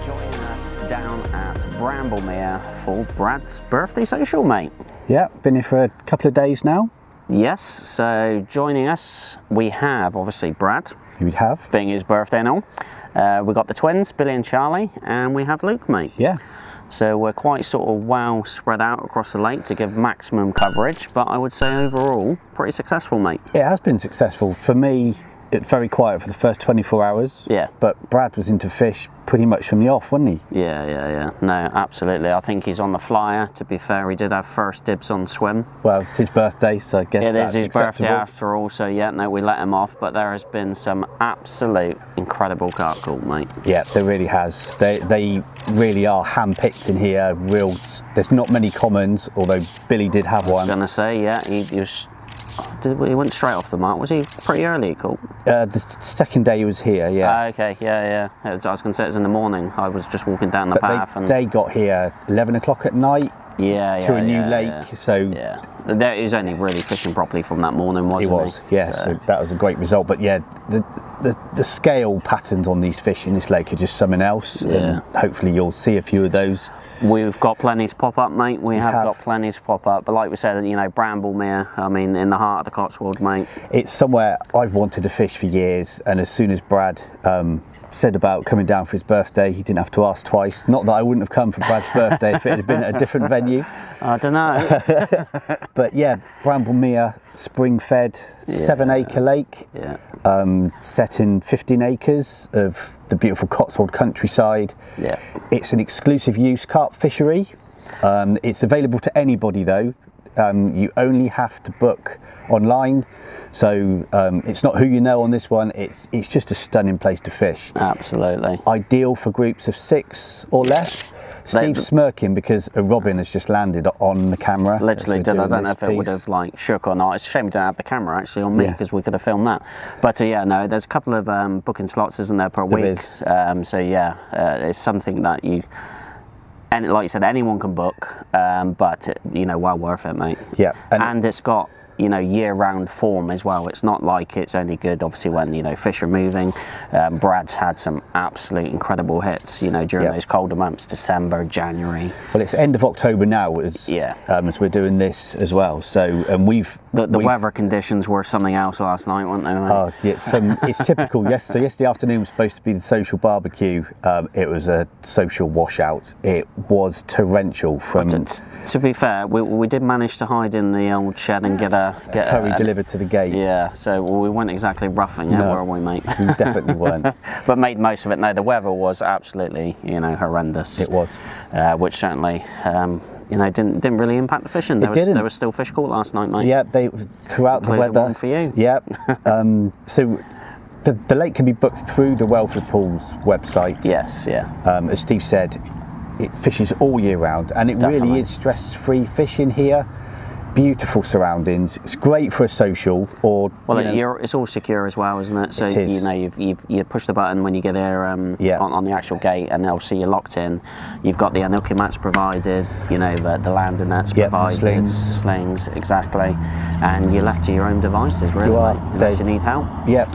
Joining us down at Bramble Mere for Brad's birthday social, mate. Yeah, been here for a couple of days now. Yes, so joining us, we have obviously Brad. Who we have? Being his birthday and all. We've got the twins, Billy and Charlie, and we have Luke, mate. Yeah. So we're quite sort of well spread out across the lake to give maximum coverage, but I would say overall, pretty successful, mate. It has been successful. For me, it's very quiet for the first 24 hours. Yeah. But Brad was into fish pretty much from the off, wasn't he? Yeah. No, absolutely. I think he's on the flyer. To be fair, he did have first dibs on swim. Well, it's his birthday, so I guess It that's is his birthday acceptable. after all, so yeah, no, we let him off, but there has been some absolute incredible carp caught, mate. Yeah, there really has. They really are hand-picked in here. There's not many commons, although Billy did have one. I was going to say, yeah, he was... He went straight off the mark. Was he pretty early he caught? The second day he was here, yeah. Okay, yeah. I was going to say it was in the morning. I was just walking down the But path. they got here 11 o'clock at night to a new lake, so... Yeah, there is only really fishing properly from that morning, wasn't he? He was, yeah, so that was a great result. But yeah, the scale patterns on these fish in this lake are just something else, and hopefully you'll see a few of those. We've got plenty to pop up, mate. We have got plenty to pop up, but like we said, you know, Bramble Mere, I mean, in the heart of the Cotswold, mate. It's somewhere I've wanted to fish for years, and as soon as Brad said about coming down for his birthday, he didn't have to ask twice. Not that I wouldn't have come for Brad's birthday if it had been at a different venue. I don't know. But yeah, Bramble Mere, spring-fed, 7-acre lake, set in 15 acres of the beautiful Cotswold countryside. Yeah. It's an exclusive use carp fishery. It's available to anybody though. You only have to book online, so it's not who you know on this one. It's just a stunning place to fish. Absolutely. Ideal for groups of 6 or less. Steve's smirking because a robin has just landed on the camera. Literally did. I don't know if it would have like shook or not. It's a shame we don't have the camera actually on me because we could have filmed that. But yeah, no, there's a couple of booking slots, isn't there, per week? So yeah, it's something that you... And like you said, anyone can book, but you know, well worth it, mate. Yeah, and it's got, you know, year-round form as well. It's not like it's only good, obviously, when, you know, fish are moving. Brad's had some absolute incredible hits, you know, during those colder months, December, January. Well, it's end of October now, as we're doing this as well. So, and we've... The weather conditions were something else last night, weren't they, mate? Oh, yeah, it's typical. So yesterday afternoon was supposed to be the social barbecue. It was a social washout. It was torrential from... To be fair, we did manage to hide in the old shed and get curry delivered to the gate. Yeah, so we weren't exactly roughing it, were we, mate? We definitely weren't. But made most of it. No, the weather was absolutely, you know, horrendous. It was. Which certainly... you know, didn't really impact the fishing. There was still fish caught last night, mate. Yeah, throughout the weather. One for you. Yeah. So the lake can be booked through the Welford Pools website. Yes, yeah. As Steve said, it fishes all year round, and it really is stress-free fishing here. Beautiful surroundings. It's great for a social, or it's all secure as well, isn't it? So you know, you push the button when you get there on the actual gate, and they'll see you're locked in. You've got the Anuki mats provided, you know, the landing nets provided, the slings, exactly, and you're left to your own devices, really. Unless you need help. Yep.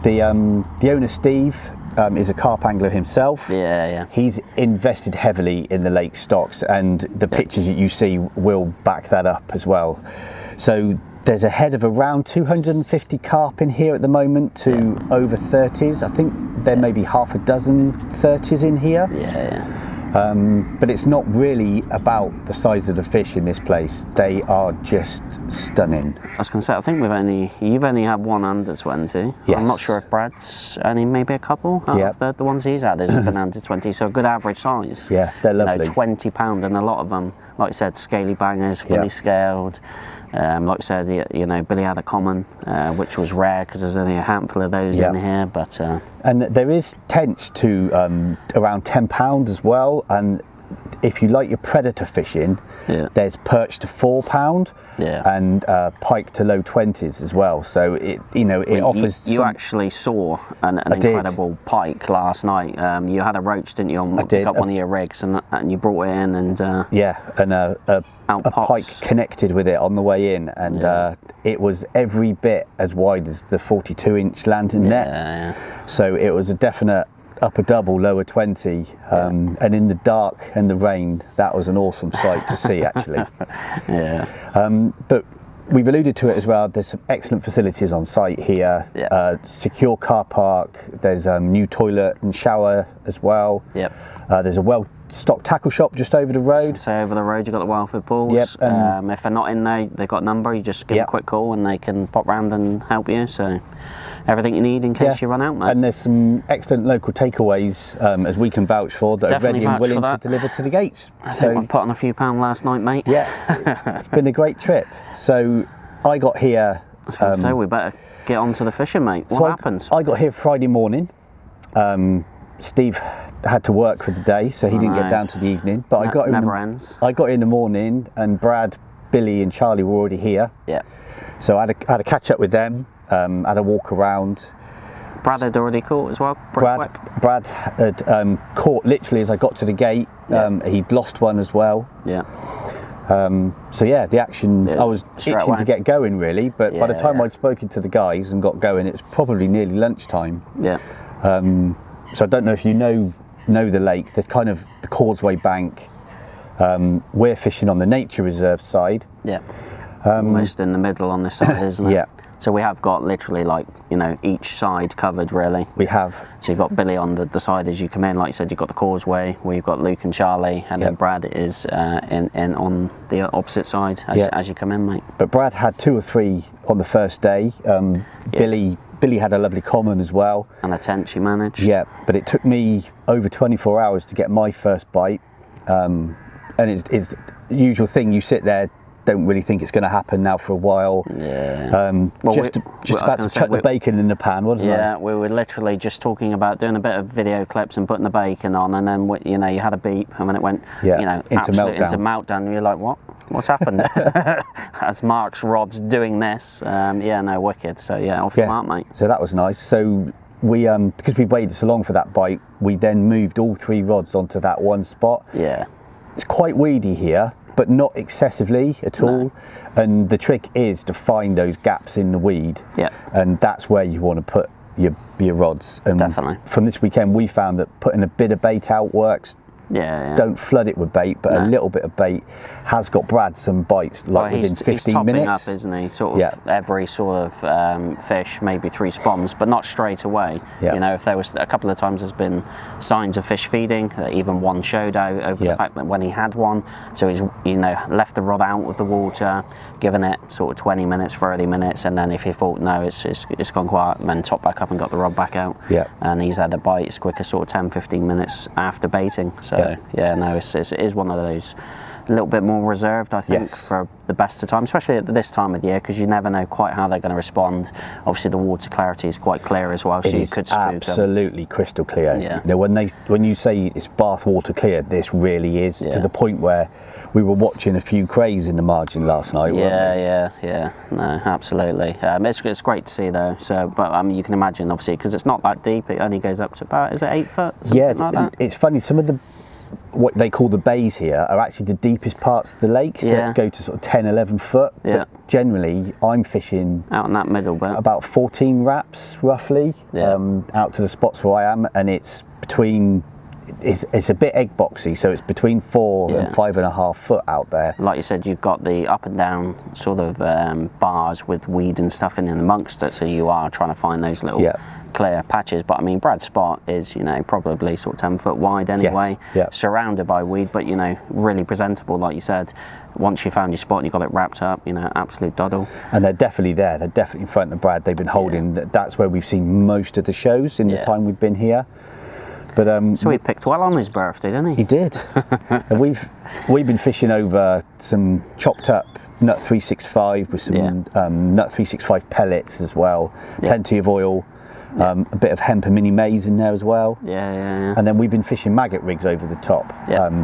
The owner, Steve, is a carp angler himself. Yeah. He's invested heavily in the lake stocks, and the pictures that you see will back that up as well. So there's a head of around 250 carp in here at the moment to over 30s. I think there may be half a dozen 30s in here. Yeah. But it's not really about the size of the fish in this place. They are just stunning. I was going to say, I think you've only had one under 20. Yes. I'm not sure if Brad's only maybe a couple out of the ones he's had has been under 20, so a good average size. Yeah, they're lovely. You know, £20, and a lot of them, like you said, scaly bangers, fully scaled. Like I said, you know, Billy had a common, which was rare because there's only a handful of those in here. But and there is tench to around £10 as well. And if you like your predator fishing, there's perch to £4, and pike to low 20s as well. So it offers. You actually saw an incredible pike last night. You had a roach, didn't you? I did. Got one of your rigs, and you brought it in, and and a pike connected with it on the way in, and it was every bit as wide as the 42-inch landing net. So it was a definite upper double, lower 20, and in the dark and the rain, that was an awesome sight to see, actually. But we've alluded to it as well. There's some excellent facilities on site here. Secure car park. There's a new toilet and shower as well. There's a well-stocked tackle shop just over the road. So over the road, you've got the Wildford Balls. If they're not in there, they've got a number. You just give a quick call and they can pop round and help you. So everything you need in case you run out, mate. And there's some excellent local takeaways, as we can vouch for, that Definitely are ready and willing to deliver to the gates. I think I put on a few pounds last night, mate. It's been a great trip. So I got here. So we better get on to the fishing, mate. What happened? I got here Friday morning. Steve had to work for the day, so he didn't get down to the evening. But I got I got in the morning, and Brad, Billy, and Charlie were already here. So I had a catch up with them. Had a walk around. Brad had already caught as well. Brad had caught literally as I got to the gate. He'd lost one as well. So yeah, the action. I was itching to get going really, but by the time I'd spoken to the guys and got going, it was probably nearly lunchtime. So I don't know if you know the lake. There's kind of the causeway bank. We're fishing on the nature reserve side. Almost in the middle on this side, isn't it? So we have got literally each side covered really. We have. So you've got Billy on the side as you come in, like you said, you've got the causeway, we've got Luke and Charlie, and then Brad is in on the opposite side as you come in, mate. But Brad had 2 or 3 on the first day. Billy had a lovely common as well. And a tench you managed. But it took me over 24 hours to get my first bite. And it's the usual thing, you sit there, don't really think it's going to happen now for a while. Just about to chuck the bacon in the pan, wasn't it? We were literally just talking about doing a bit of video clips and putting the bacon on, and then you had a beep, and then it went into meltdown. And you're like, what's happened? As Mark's rod's doing this, wicked. So off the mark, mate. So that was nice. So we because we waited so long for that bite, we then moved all 3 rods onto that one spot. It's quite weedy here, but not excessively at all. And the trick is to find those gaps in the weed. And that's where you want to put your rods. And definitely. From this weekend, we found that putting a bit of bait out works. Don't flood it with bait, but a little bit of bait has got Brad some bites within 15 he's topping minutes. Up, isn't he? Sort of every sort of fish, maybe 3 spoms, but not straight away. If there was a couple of times, there's been signs of fish feeding. Even one showed out over the fact that when he had one, so he's left the rod out of the water, given it sort of 20 minutes, 30 minutes, and then if he thought no, it's gone quiet, and then top back up and got the rod back out. And he's had a bite as quick as sort of 10-15 minutes after baiting. So it is one of those a little bit more reserved, I think, for the best of time, especially at this time of the year, because you never know quite how they're going to respond. Obviously, the water clarity is quite clear as well, so you could spook them. Absolutely crystal clear. When you say it's bath water clear, this really is, to the point where we were watching a few crays in the margin last night. No, absolutely. It's great to see though. So, but you can imagine, obviously, because it's not that deep. It only goes up to about, is it 8 foot? Like that? It's funny. Some of the what they call the bays here are actually the deepest parts of the lake that go to sort of 10-11 foot. But generally, I'm fishing out in that middle bit, about 14 wraps roughly, out to the spots where I am, and it's between. It's a bit egg boxy, so it's between 4 and 5.5 foot out there. Like you said, you've got the up and down sort of bars with weed and stuff in amongst it, so you are trying to find those little clear patches. But I mean, Brad's spot is probably sort of 10 foot wide anyway, surrounded by weed, but really presentable, like you said. Once you found your spot and you got it wrapped up, absolute doddle. And they're definitely there. They're definitely in front of Brad. They've been holding. That's where we've seen most of the shows in the time we've been here. But so he picked well on his birthday, didn't he? He did. And we've been fishing over some chopped up nut 365 with some nut 365 pellets as well. Plenty of oil. A bit of hemp and mini maize in there as well. And then we've been fishing maggot rigs over the top.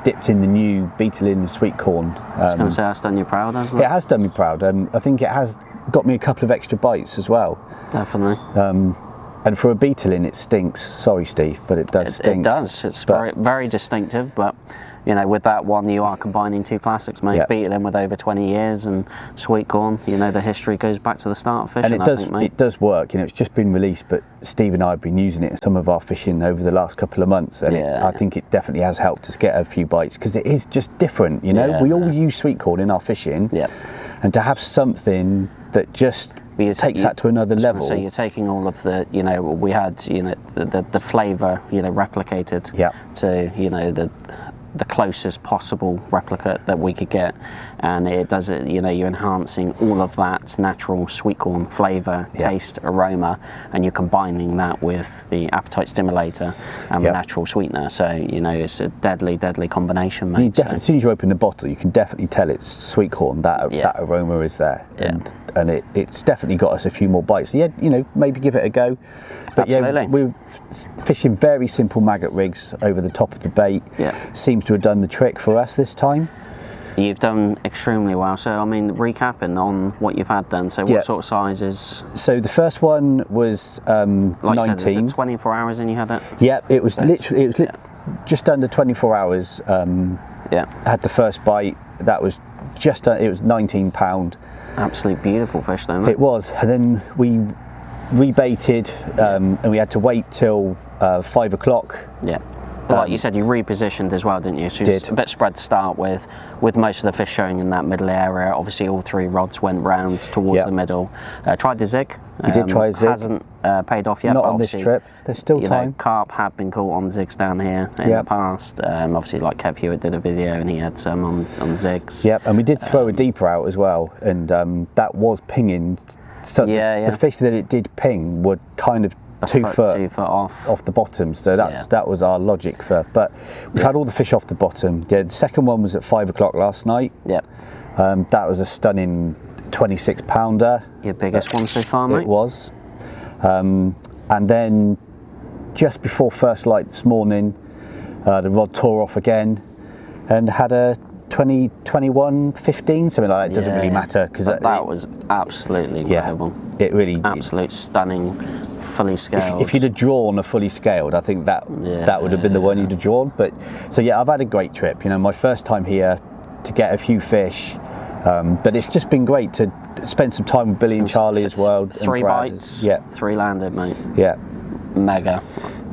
Dipped in the new beetle and sweet corn. I was going to say, that's done you proud, hasn't it? It has done me proud. I think it has got me a couple of extra bites as well. Definitely. And for a beetle in, it stinks. Sorry, Steve, but it does stink. It does. It's very, very distinctive, but you know, with that one, you are combining two classics, mate. Yeah. Beetling with over 20 years and sweet corn. You know, the history goes back to the start of fishing. And it does work. You know, it's just been released, but Steve and I have been using it in some of our fishing over the last couple of months, and I think it definitely has helped us get a few bites because it is just different. You know, we all use sweet corn in our fishing, and to have something that just takes that to another level. So you're taking all of the, you know, we had, you know, the flavour, you know, replicated to, you know, the closest possible replica that we could get, and it does it, you know, you're enhancing all of that natural sweet corn flavour, taste, aroma, and you're combining that with the appetite stimulator and the natural sweetener. So, you know, it's a deadly combination, mate. You definitely, as soon as you open the bottle, you can definitely tell it's sweet corn. That aroma is there, and it's definitely got us a few more bites. So, yeah, you know, maybe give it a go. But yeah, we're fishing very simple maggot rigs over the top of the bait. Seems to have done the trick for us this time. You've done extremely well. So, I mean, recapping on what you've had then. So, what sort of sizes? So, the first one was like 19. You said, is it 24 hours and you had it? Yeah, it was literally, just under 24 hours. Had the first bite. That was it was £19. Absolutely beautiful fish, though, mate. It was. And then we rebaited, and we had to wait till 5 o'clock. Yeah. But like you said, you repositioned as well, didn't you? So it's a bit spread to start with most of the fish showing in that middle area. Obviously, all three rods went round towards the middle. Tried the zig. We did try a zig. Hasn't paid off yet. Not on this trip. There's still time. Carp have been caught on zigs down here in the past. Obviously, like Kev Hewitt did a video and he had some on zigs. Yep, and we did throw a deeper out as well, and that was pinging. So the fish that it did ping were kind of 2 foot off the bottom, so that was our logic for. But we've had all the fish off the bottom. The second one was at 5 o'clock last night. That was a stunning 26 pounder. Your biggest one so far, mate? It was. And then just before first light this morning, the rod tore off again and had a 21, 15, something like that. It doesn't really matter because that was absolutely incredible. It really absolute stunning. Fully scaled. If you'd have drawn a fully scaled, I think that would have been the one you'd have drawn. But so I've had a great trip. You know, my first time here to get a few fish, but it's just been great to spend some time with Billy and Charlie as well. 3 bites, 3 landed, mate. Mega.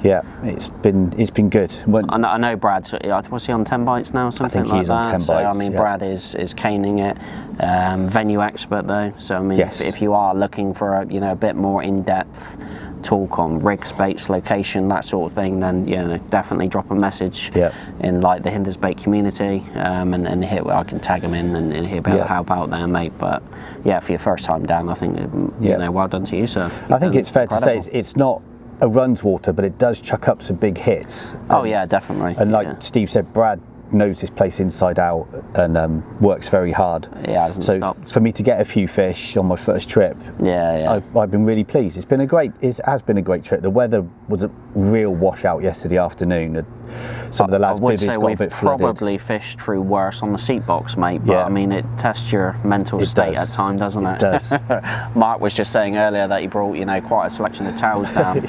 Yeah, it's been good. I know Brad's. Was he on 10 bites now? Something I think he's like on 10 bites. So, I mean, Brad is caning it. Venue expert though. So I mean, if you are looking for a bit more in-depth talk on rigs, baits, location, that sort of thing, then definitely drop a message in like the Hinders Bait community, and I can tag him in and he'll be able to help out there, mate. But for your first time down, I think well done to you, sir. I think it's fair to say it's not a runs water, but it does chuck up some big hits. Oh yeah, definitely. And like Steve said, Brad knows this place inside out and works very hard. Hasn't stopped. For me to get a few fish on my first trip, I've been really pleased. It has been a great trip. The weather was a real washout yesterday afternoon. Some of the lads' bivvies got a bit flooded. Probably fished through worse on the seat box, mate. But I mean, it tests your mental state at time, doesn't it? It does. Mark was just saying earlier that he brought quite a selection of towels down.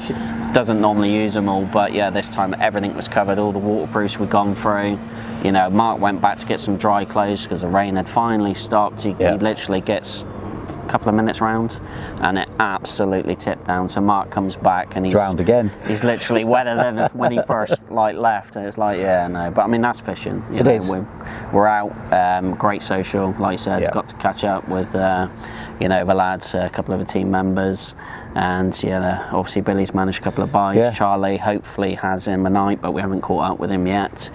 Doesn't normally use them all, but this time everything was covered. All the waterproofs were gone through. Mark went back to get some dry clothes because the rain had finally stopped. He literally gets a couple of minutes round and it absolutely tipped down. So Mark comes back and he's drowned again. He's literally wetter than when he first left, and it's but I mean, that's fishing. It is. We're out, great social, like you said, got to catch up with the lads, a couple of the team members, and obviously Billy's managed a couple of bites. Charlie hopefully has him a night, but we haven't caught up with him yet.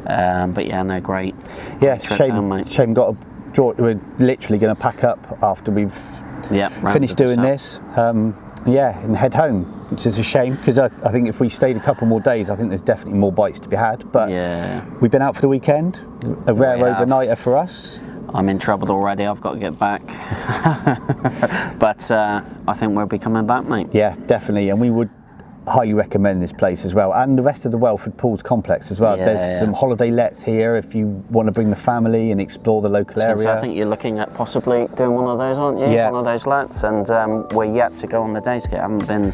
But great. Yeah, shame got a draw. We're literally going to pack up after we've finished doing this. And head home, which is a shame because I think if we stayed a couple more days, I think there's definitely more bites to be had. But we've been out for the weekend, a rare overnighter for us. I'm in trouble already. I've got to get back. But I think we'll be coming back, mate. Yeah, definitely. And we would highly recommend this place as well, and the rest of the Welford Pools complex as well. There's some holiday lets here if you want to bring the family and explore the local area. So I think you're looking at possibly doing one of those, aren't you? Yeah. One of those lets, and we're yet to go on the day skate. I haven't been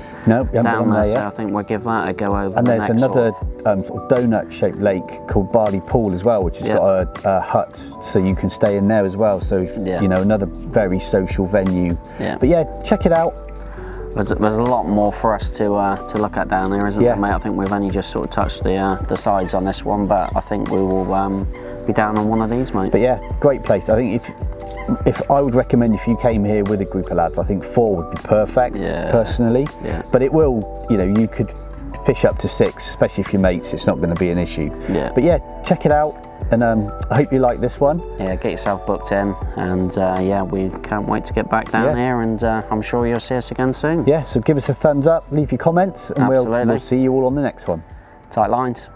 down there, so I think we'll give that a go over. And there's another sort of donut-shaped lake called Barley Pool as well, which has got a hut, so you can stay in there as well. So you know, another very social venue. Yeah. But yeah, check it out. There's a lot more for us to look at down there, isn't there, mate? I think we've only just sort of touched the sides on this one, but I think we will be down on one of these, mate. But yeah, great place. I think if I would recommend, if you came here with a group of lads, I think 4 would be perfect, personally. Yeah. But it will, you know, you could fish up to 6, especially if you're mates. It's not going to be an issue. Yeah. But yeah, check it out. And I hope you like this one. Yeah, get yourself booked in, and yeah, we can't wait to get back down here, and I'm sure you'll see us again soon. Yeah, so give us a thumbs up, leave your comments, and we'll see you all on the next one. Tight lines.